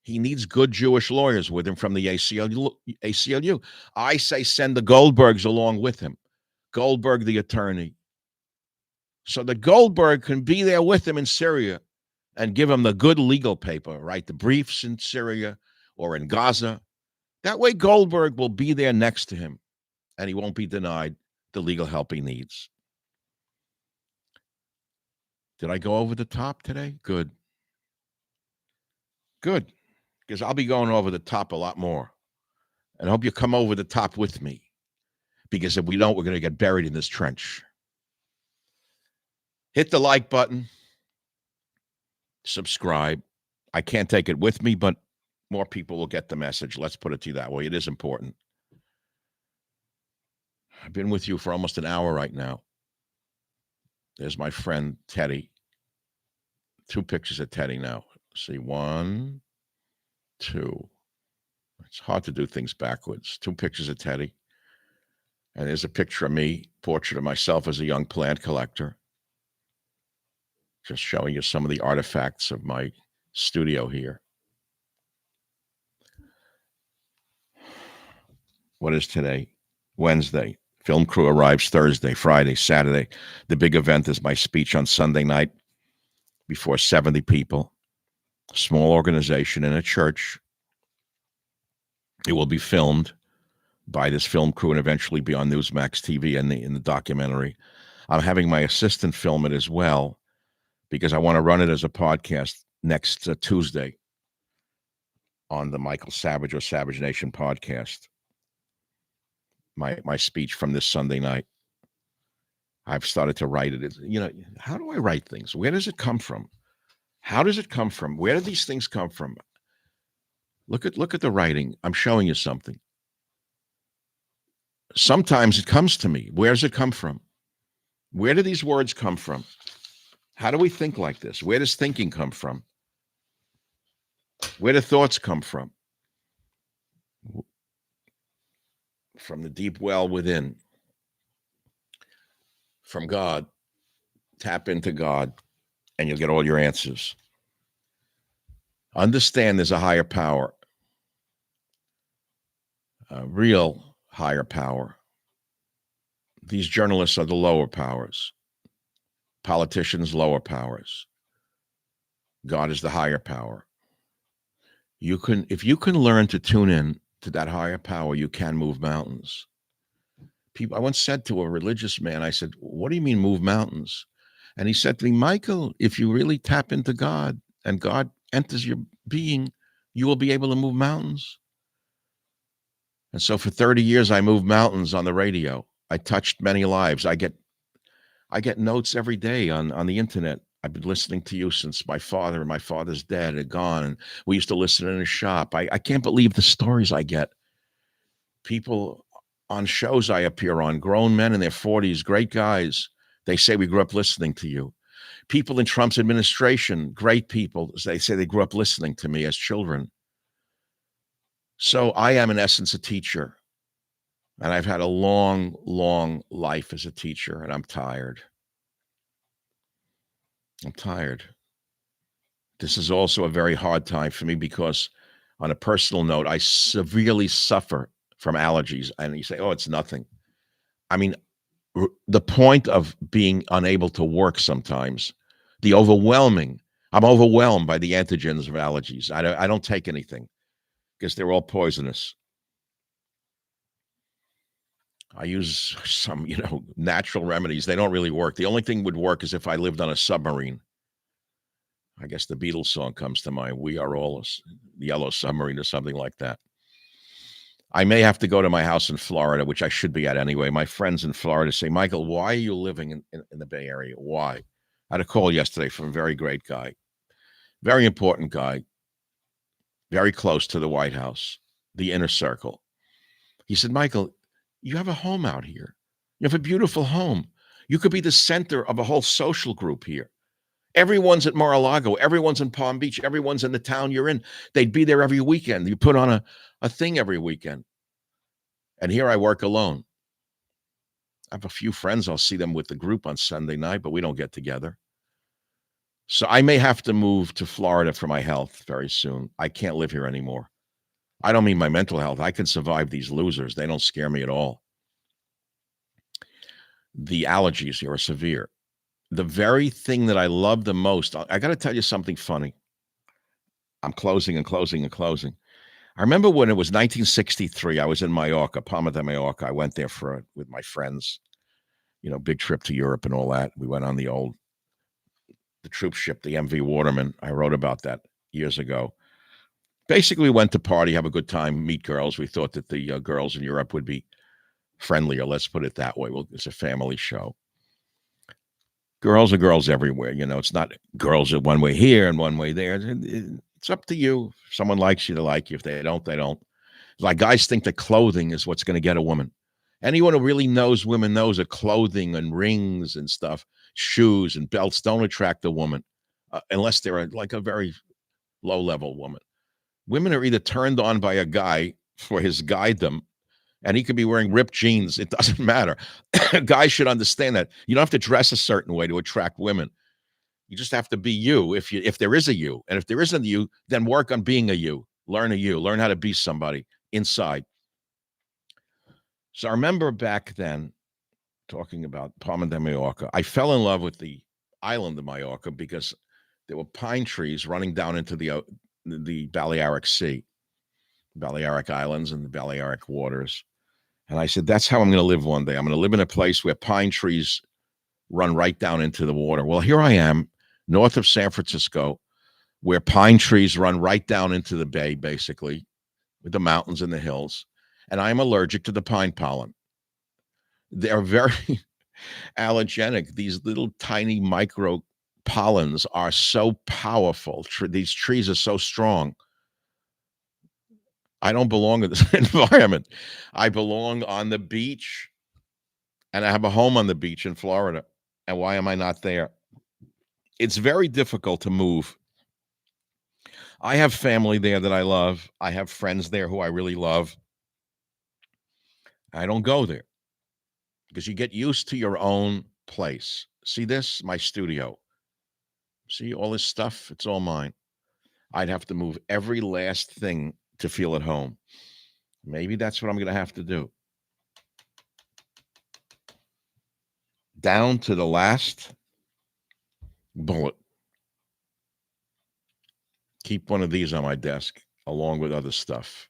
he needs good Jewish lawyers with him from the ACLU. I say send the Goldbergs along with him. Goldberg, the attorney. So that Goldberg can be there with him in Syria and give him the good legal paper, right? The briefs in Syria or in Gaza. That way Goldberg will be there next to him and he won't be denied the legal help he needs. Did I go over the top today? Good. Good. Because I'll be going over the top a lot more. And I hope you come over the top with me. Because if we don't, we're going to get buried in this trench. Hit the like button. Subscribe. I can't take it with me, but more people will get the message. Let's put it to you that way. It is important. I've been with you for almost an hour right now. There's my friend Teddy. 2 pictures of Teddy now. See, 1, 2. It's hard to do things backwards. 2 pictures of Teddy. And there's a picture of me, portrait of myself as a young plant collector. Just showing you some of the artifacts of my studio here. What is today? Wednesday. Film crew arrives Thursday, Friday, Saturday. The big event is my speech on Sunday night before 70 people. Small organization in a church. It will be filmed by this film crew and eventually be on Newsmax TV and in the documentary. I'm having my assistant film it as well because I want to run it as a podcast next Tuesday on the Michael Savage or Savage Nation podcast. My speech from this Sunday night. I've started to write it. How do I write things? Where does it come from? How does it come from? Where do these things come from? Look at the writing. I'm showing you something. Sometimes it comes to me. Where does it come from? Where do these words come from? How do we think like this? Where does thinking come from? Where do thoughts come from? From the deep well within. From God. Tap into God and you'll get all your answers. Understand there's a higher power. A real higher power. These journalists are the lower powers. Politicians, lower powers. God is the higher power. If you can learn to tune in to that higher power, you can move mountains. I once said to a religious man, I said, what do you mean move mountains? And he said to me, Michael, if you really tap into God and God enters your being, you will be able to move mountains. And so for 30 years, I moved mountains on the radio. I touched many lives. I get notes every day on the internet. I've been listening to you since my father and my father's dead and gone. And we used to listen in his shop. I can't believe the stories I get. People on shows I appear on, grown men in their 40s, great guys. They say we grew up listening to you. People in Trump's administration, great people. They say they grew up listening to me as children. So I am, in essence, a teacher. And I've had a long, long life as a teacher, and I'm tired. I'm tired. This is also a very hard time for me because, on a personal note, I severely suffer from allergies. And you say, oh, it's nothing. I mean, the point of being unable to work sometimes, I'm overwhelmed by the antigens of allergies. I don't take anything because they're all poisonous. I use some, natural remedies. They don't really work. The only thing would work is if I lived on a submarine. I guess the Beatles song comes to mind. We are all the Yellow Submarine or something like that. I may have to go to my house in Florida, which I should be at anyway. My friends in Florida say, Michael, why are you living in the Bay Area? Why? I had a call yesterday from a very great guy, very important guy, very close to the White House, the inner circle. He said, Michael, you have a home out here. You have a beautiful home. You could be the center of a whole social group here. Everyone's at Mar-a-Lago. Everyone's in Palm Beach. Everyone's in the town you're in. They'd be there every weekend. You put on a thing every weekend. And here I work alone. I have a few friends. I'll see them with the group on Sunday night, but we don't get together. So I may have to move to Florida for my health very soon. I can't live here anymore. I don't mean my mental health. I can survive these losers. They don't scare me at all. The allergies here are severe. The very thing that I love the most, I got to tell you something funny. I'm closing and closing and closing. I remember when it was 1963, I was in Mallorca, Palma de Mallorca. I went there with my friends, big trip to Europe and all that. We went on the troop ship, the MV Waterman. I wrote about that years ago. Basically, we went to party, have a good time, meet girls. We thought that the girls in Europe would be friendlier. Let's put it that way. Well, it's a family show. Girls are girls everywhere. It's not girls are one way here and one way there. It's up to you. If someone likes you, to like you. If they don't, they don't. Like, guys think that clothing is what's going to get a woman. Anyone who really knows women knows that clothing and rings and stuff, shoes and belts don't attract a woman unless they're like a very low-level woman. Women are either turned on by a guy for his guidedom, and he could be wearing ripped jeans. It doesn't matter. Guys should understand that. You don't have to dress a certain way to attract women. You just have to be you if there is a you. And if there isn't a you, then work on being a you. Learn a you. Learn how to be somebody inside. So I remember back then, talking about Palma de Mallorca, I fell in love with the island of Mallorca because there were pine trees running down into the Balearic Sea, Balearic Islands and the Balearic waters. And I said, that's how I'm going to live one day. I'm going to live in a place where pine trees run right down into the water. Well, here I am, north of San Francisco, where pine trees run right down into the bay, basically, with the mountains and the hills. And I'm allergic to the pine pollen. They're very allergenic. These little tiny micro pollens are so powerful. These trees are so strong. I don't belong in this environment. I belong on the beach, and I have a home on the beach in Florida. And why am I not there? It's very difficult to move. I have family there that I love. I have friends there who I really love. I don't go there because you get used to your own place. See this? My studio. See all this stuff? It's all mine. I'd have to move every last thing to feel at home. Maybe that's what I'm going to have to do. Down to the last bullet. Keep one of these on my desk along with other stuff.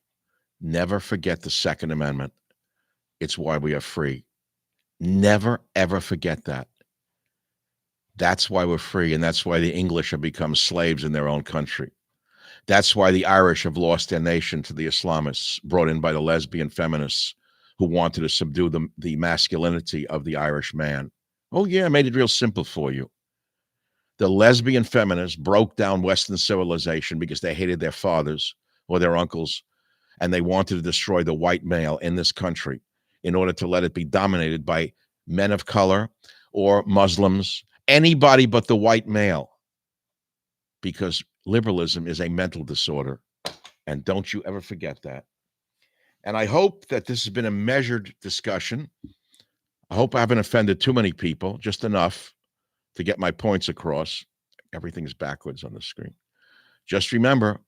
Never forget the Second Amendment. It's why we are free. Never, ever forget that. That's why we're free, and that's why the English have become slaves in their own country. That's why the Irish have lost their nation to the Islamists brought in by the lesbian feminists who wanted to subdue the masculinity of the Irish man. Oh, yeah, I made it real simple for you. The lesbian feminists broke down Western civilization because they hated their fathers or their uncles, and they wanted to destroy the white male in this country in order to let it be dominated by men of color or Muslims, anybody but the white male, because liberalism is a mental disorder. And don't you ever forget that. And I hope that this has been a measured discussion. I hope I haven't offended too many people, just enough to get my points across. Everything's backwards on the screen. Just remember,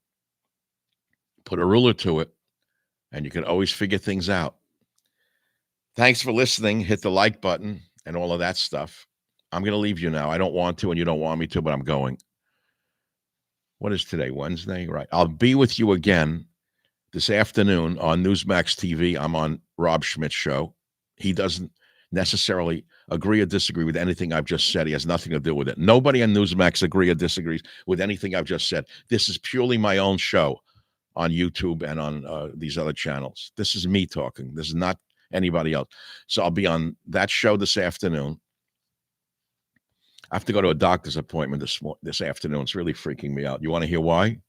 put a ruler to it, and you can always figure things out. Thanks for listening. Hit the like button and all of that stuff. I'm going to leave you now. I don't want to, and you don't want me to, but I'm going. What is today? Wednesday? Right. I'll be with you again this afternoon on Newsmax TV. I'm on Rob Schmidt's show. He doesn't necessarily agree or disagree with anything I've just said. He has nothing to do with it. Nobody on Newsmax agrees or disagrees with anything I've just said. This is purely my own show on YouTube and on these other channels. This is me talking. This is not anybody else. So I'll be on that show this afternoon. I have to go to a doctor's appointment this afternoon. It's really freaking me out. You want to hear why?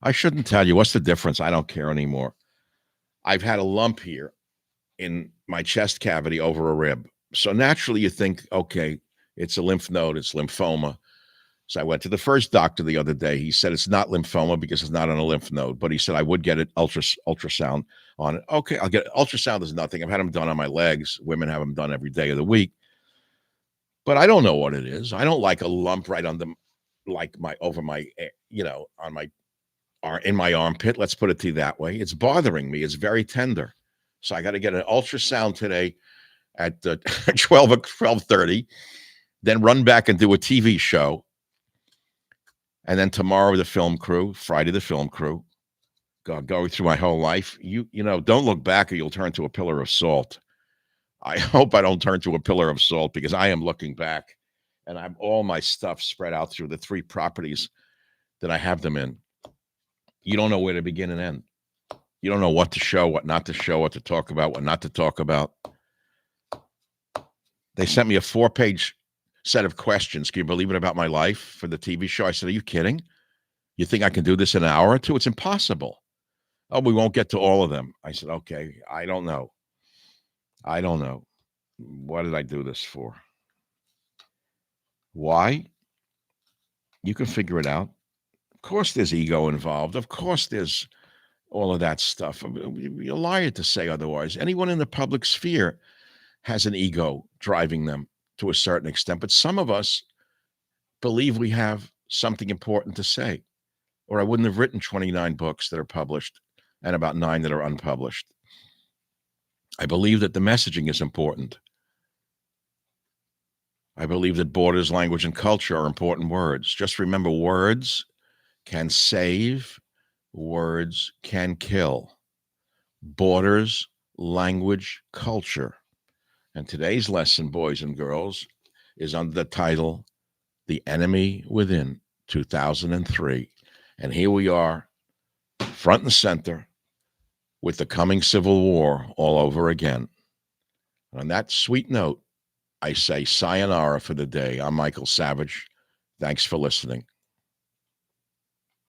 I shouldn't tell you. What's the difference? I don't care anymore. I've had a lump here in my chest cavity over a rib. So naturally you think, okay, it's a lymph node, it's lymphoma. So I went to the first doctor the other day. He said it's not lymphoma because it's not on a lymph node, but he said I would get an ultrasound on it. Okay, I'll get it. Ultrasound is nothing. I've had them done on my legs. Women have them done every day of the week. But I don't know what it is. I don't like a lump right on the, like my, over my, on my, in my armpit. Let's put it to you that way. It's bothering me. It's very tender. So I got to get an ultrasound today at 12:30, then run back and do a TV show. And then tomorrow, the film crew, Friday, the film crew, go through my whole life. Don't look back or you'll turn to a pillar of salt. I hope I don't turn to a pillar of salt because I am looking back and I'm all my stuff spread out through the 3 properties that I have them in. You don't know where to begin and end. You don't know what to show, what not to show, what to talk about, what not to talk about. They sent me a 4-page set of questions. Can you believe it, about my life for the TV show? I said, are you kidding? You think I can do this in an hour or two? It's impossible. Oh, we won't get to all of them. I said, okay, I don't know. What did I do this for? Why? You can figure it out. Of course there's ego involved. Of course there's all of that stuff. You're a liar to say otherwise. Anyone in the public sphere has an ego driving them to a certain extent, but some of us believe we have something important to say, or I wouldn't have written 29 books that are published and about 9 that are unpublished. I believe that the messaging is important. I believe that borders, language, and culture are important words. Just remember, words can save, words can kill. Borders, language, culture. And today's lesson, boys and girls, is under the title, The Enemy Within, 2003. And here we are, front and center, with the coming Civil War all over again. And on that sweet note, I say sayonara for the day. I'm Michael Savage. Thanks for listening.